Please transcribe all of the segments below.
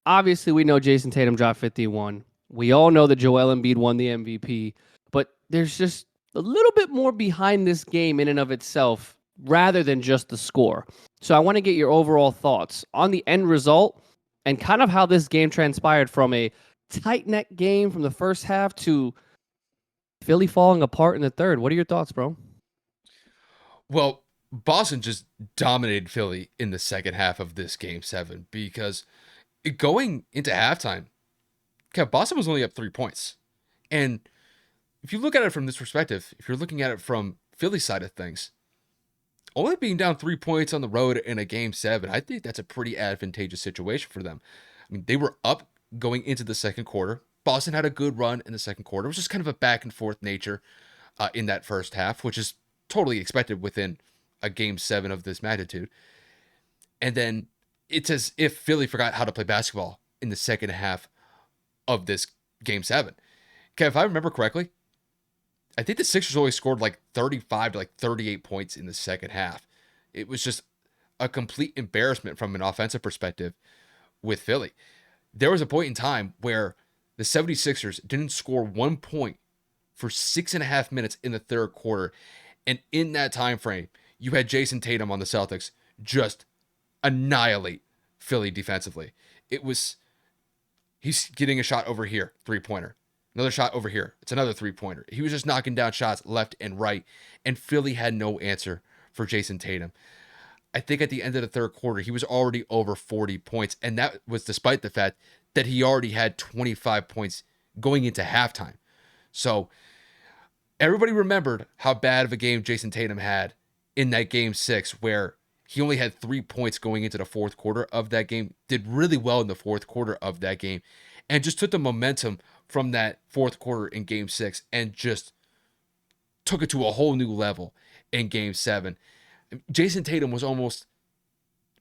obviously we know Jayson Tatum dropped 51. We all know that Joel Embiid won the MVP, but there's just a little bit more behind this game in and of itself rather than just the score. So I want to get your overall thoughts on the end result and kind of how this game transpired from a tight neck game from the first half to Philly falling apart in the third. What are your thoughts, bro? Well, Boston just dominated Philly in the second half of this game seven because going into halftime, Boston was only up 3 points. And if you look at it from this perspective, if you're looking at it from Philly's side of things, only being down 3 points on the road in a game seven, I think that's a pretty advantageous situation for them. I mean, they were up going into the second quarter. Boston had a good run in the second quarter. It was just kind of a back and forth nature in that first half, which is totally expected within a game seven of this magnitude. And then it's as if Philly forgot how to play basketball in the second half of this game seven. Okay, if I remember correctly, I think the Sixers only scored like 35 to like 38 points in the second half. It was just a complete embarrassment from an offensive perspective with Philly. There was a point in time where the 76ers didn't score 1 point for 6.5 minutes in the third quarter. And in that time frame, you had Jayson Tatum on the Celtics just annihilate Philly defensively. He's getting a shot over here, 3-pointer. Another shot over here. It's another 3-pointer. He was just knocking down shots left and right, and Philly had no answer for Jayson Tatum. I think at the end of the third quarter, he was already over 40 points, and that was despite the fact that he already had 25 points going into halftime. So everybody remembered how bad of a game Jayson Tatum had in that game six, where he only had 3 points going into the fourth quarter of that game, did really well in the fourth quarter of that game, and just took the momentum from that fourth quarter in game six and just took it to a whole new level in game seven. Jayson Tatum was almost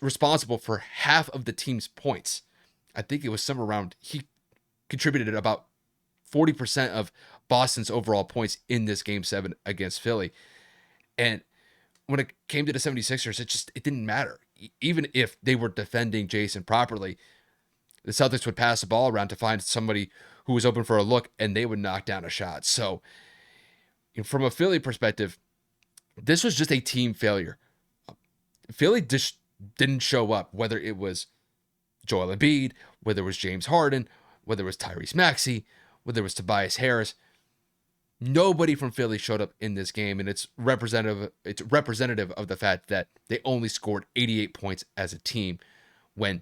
responsible for half of the team's points. I think it was somewhere around, he contributed about 40% of Boston's overall points in this game seven against Philly. And when it came to the 76ers, it didn't matter. Even if they were defending Jayson properly, the Celtics would pass the ball around to find somebody who was open for a look, and they would knock down a shot. So, from a Philly perspective, this was just a team failure. Philly just didn't show up, whether it was Joel Embiid, whether it was James Harden, whether it was Tyrese Maxey, whether it was Tobias Harris. Nobody from Philly showed up in this game, and it's representative of the fact that they only scored 88 points as a team when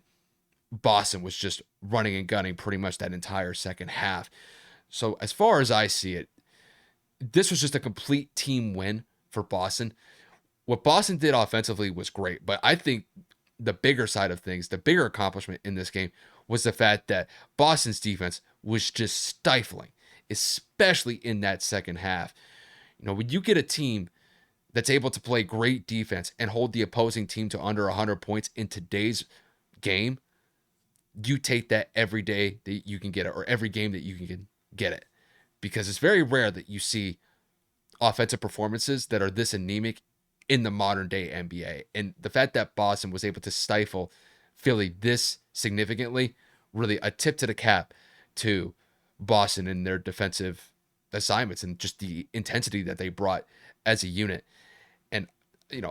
Boston was just running and gunning pretty much that entire second half. So as far as I see it, this was just a complete team win for Boston. What Boston did offensively was great, but I think the bigger side of things, the bigger accomplishment in this game was the fact that Boston's defense was just stifling, especially in that second half. When you get a team that's able to play great defense and hold the opposing team to under 100 points in today's game, you take that every day that you can get it, or every game that you can get it, because it's very rare that you see offensive performances that are this anemic in the modern day NBA. And the fact that Boston was able to stifle Philly this significantly, really a tip to the cap to Boston and their defensive assignments and just the intensity that they brought as a unit. And,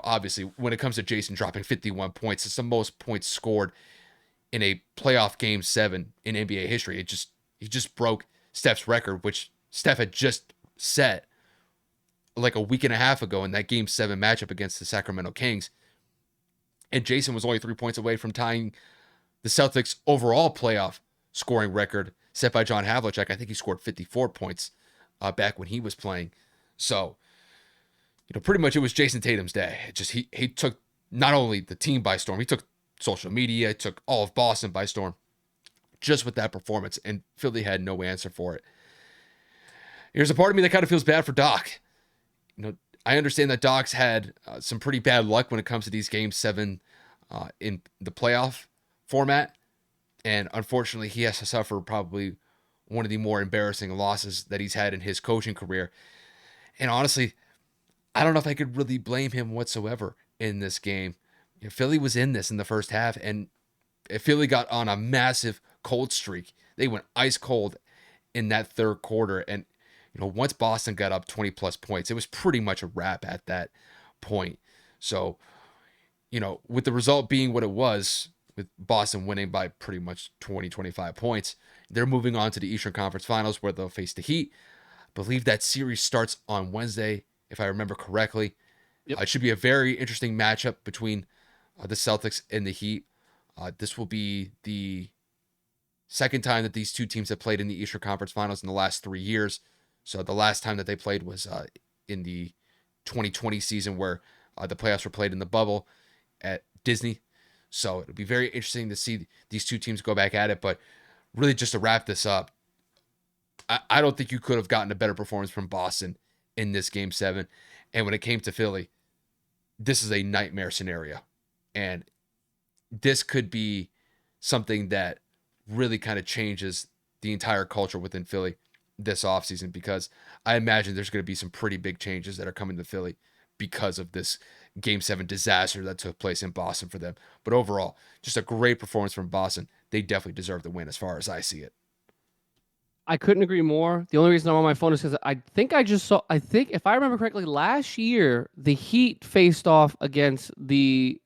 obviously when it comes to Jayson dropping 51 points, it's the most points scored in a playoff game seven in NBA history. He just broke Steph's record, which Steph had just set like a week and a half ago in that game seven matchup against the Sacramento Kings. And Jayson was only 3 points away from tying the Celtics overall playoff scoring record set by John Havlicek. I think he scored 54 points back when he was playing. So, pretty much it was Jayson Tatum's day. He took not only the team by storm, he took social media, took all of Boston by storm just with that performance, and Philly had no answer for it. Here's a part of me that kind of feels bad for Doc. I understand that Doc's had some pretty bad luck when it comes to these game seven in the playoff format, and unfortunately he has to suffer probably one of the more embarrassing losses that he's had in his coaching career. And honestly, I don't know if I could really blame him whatsoever in this game. Philly was in this in the first half, and Philly got on a massive cold streak. They went ice cold in that third quarter. And, once Boston got up 20 plus points, it was pretty much a wrap at that point. So, with the result being what it was, with Boston winning by pretty much 20, 25 points, they're moving on to the Eastern Conference Finals where they'll face the Heat. I believe that series starts on Wednesday, if I remember correctly. Yep. It should be a very interesting matchup between the Celtics and the Heat. This will be the second time that these two teams have played in the Eastern Conference Finals in the last 3 years. So the last time that they played was in the 2020 season where the playoffs were played in the bubble at Disney. So it'll be very interesting to see these two teams go back at it. But really, just to wrap this up, I don't think you could have gotten a better performance from Boston in this Game 7. And when it came to Philly, this is a nightmare scenario. And this could be something that really kind of changes the entire culture within Philly this offseason, because I imagine there's going to be some pretty big changes that are coming to Philly because of this Game 7 disaster that took place in Boston for them. But overall, just a great performance from Boston. They definitely deserve the win as far as I see it. I couldn't agree more. The only reason I'm on my phone is because I think if I remember correctly, last year, the Heat faced off against the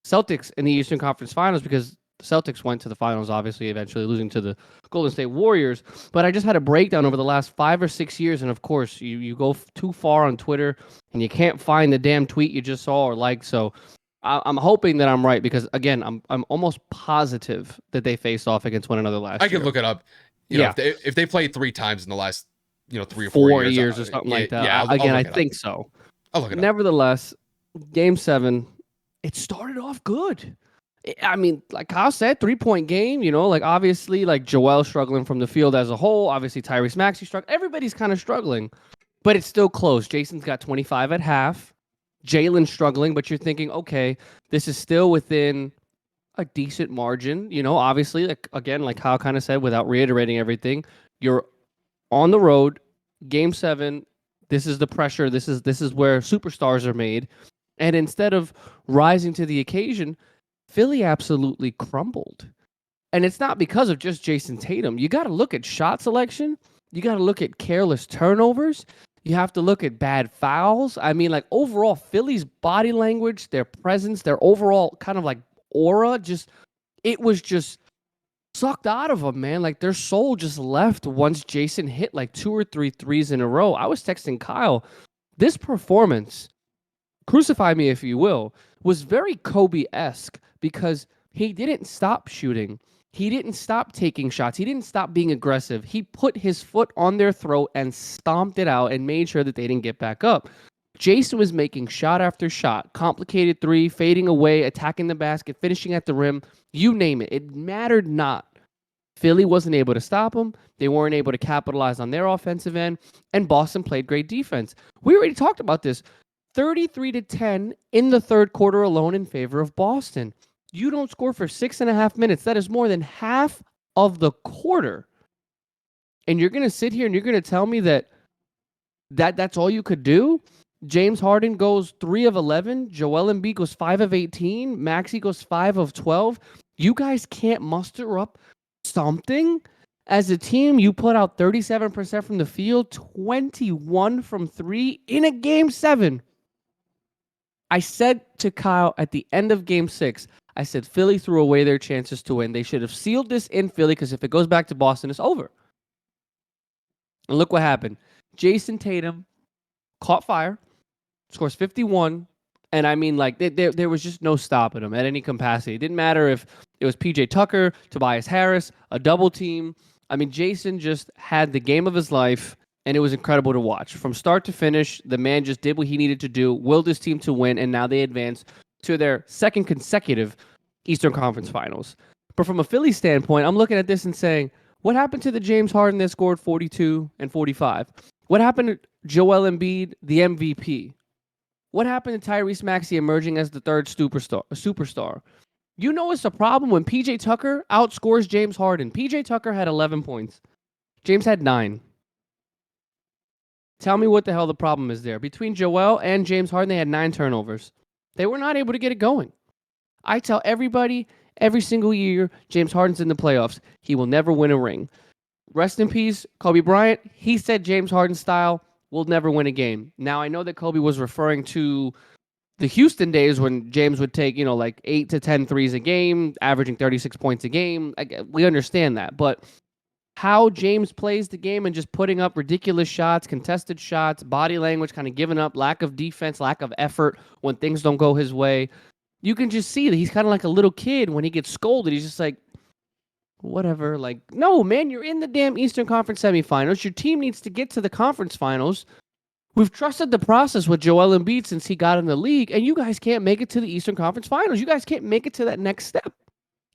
Celtics in the Eastern Conference Finals because the Celtics went to the finals, obviously, eventually losing to the Golden State Warriors. But I just had a breakdown over the last 5 or 6 years. And of course, you go too far on Twitter and you can't find the damn tweet you just saw or like. So I'm hoping that I'm right because, again, I'm almost positive that they faced off against one another last year. I can look it up. If they played 3 times in the last 3 or 4 4 years years or something like that. Yeah, I think so. I'll look it up. Nevertheless, Game 7, it started off good. I mean, like Kyle said, 3-point game, obviously, Joel struggling from the field as a whole. Obviously, Tyrese Maxey struggling. Everybody's kind of struggling, but it's still close. Jayson's got 25 at half. Jalen's struggling, but you're thinking, okay, this is still within a decent margin. Obviously, like Kyle kind of said, without reiterating everything, you're on the road, Game 7. This is the pressure. This is where superstars are made. And instead of rising to the occasion, Philly absolutely crumbled. And it's not because of just Jayson Tatum. You got to look at shot selection. You got to look at careless turnovers. You have to look at bad fouls. I mean, overall, Philly's body language, their presence, their overall kind of aura, it was just sucked out of them, man. Their soul just left once Jayson hit 2 or 3 threes in a row. I was texting Kyle, this performance, crucify me if you will, was very Kobe-esque because he didn't stop shooting. He didn't stop taking shots. He didn't stop being aggressive. He put his foot on their throat and stomped it out and made sure that they didn't get back up. Jayson was making shot after shot, complicated three, fading away, attacking the basket, finishing at the rim, you name it. It mattered not. Philly wasn't able to stop him. They weren't able to capitalize on their offensive end, and Boston played great defense. We already talked about this. 33-10 in the third quarter alone in favor of Boston. You don't score for 6.5 minutes. That is more than half of the quarter. And you're going to sit here and you're going to tell me that's all you could do? James Harden goes 3 of 11. Joel Embiid goes 5 of 18. Maxey goes 5 of 12. You guys can't muster up something? As a team, you put out 37% from the field, 21 from 3 in a Game 7. I said to Kyle at the end of Game 6, I said Philly threw away their chances to win. They should have sealed this in Philly because if it goes back to Boston, it's over. And look what happened. Jayson Tatum caught fire, scores 51, and I mean, there was just no stopping him at any capacity. It didn't matter if it was PJ Tucker, Tobias Harris, a double team. I mean, Jayson just had the game of his life, and it was incredible to watch. From start to finish, the man just did what he needed to do, willed his team to win, and now they advance to their second consecutive Eastern Conference Finals. But from a Philly standpoint, I'm looking at this and saying, what happened to the James Harden that scored 42 and 45? What happened to Joel Embiid, the MVP? What happened to Tyrese Maxey emerging as the third superstar? You know it's a problem when PJ Tucker outscores James Harden. PJ Tucker had 11 points. James had 9. Tell me what the hell the problem is there. Between Joel and James Harden, they had 9 turnovers. They were not able to get it going. I tell everybody, Every single year, James Harden's in the playoffs. He will never win a ring. Rest in peace, Kobe Bryant. He said James Harden style will never win a game. Now, I know that Kobe was referring to the Houston days when James would take, like 8 to 10 threes a game, averaging 36 points a game. We understand that. But how James plays the game and just putting up ridiculous shots, contested shots, body language, kind of giving up, lack of defense, lack of effort when things don't go his way. You can just see that he's kind of like a little kid when he gets scolded. He's just like, whatever. Like, no, man, you're in the damn Eastern Conference semifinals. Your team needs to get to the conference finals. We've trusted the process with Joel Embiid since he got in the league, and you guys can't make it to the Eastern Conference finals. You guys can't make it to that next step.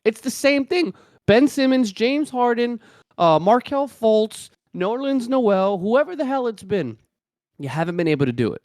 It's the same thing. Ben Simmons, James Harden, Markelle Fultz, Nerlens Noel, whoever the hell it's been, you haven't been able to do it.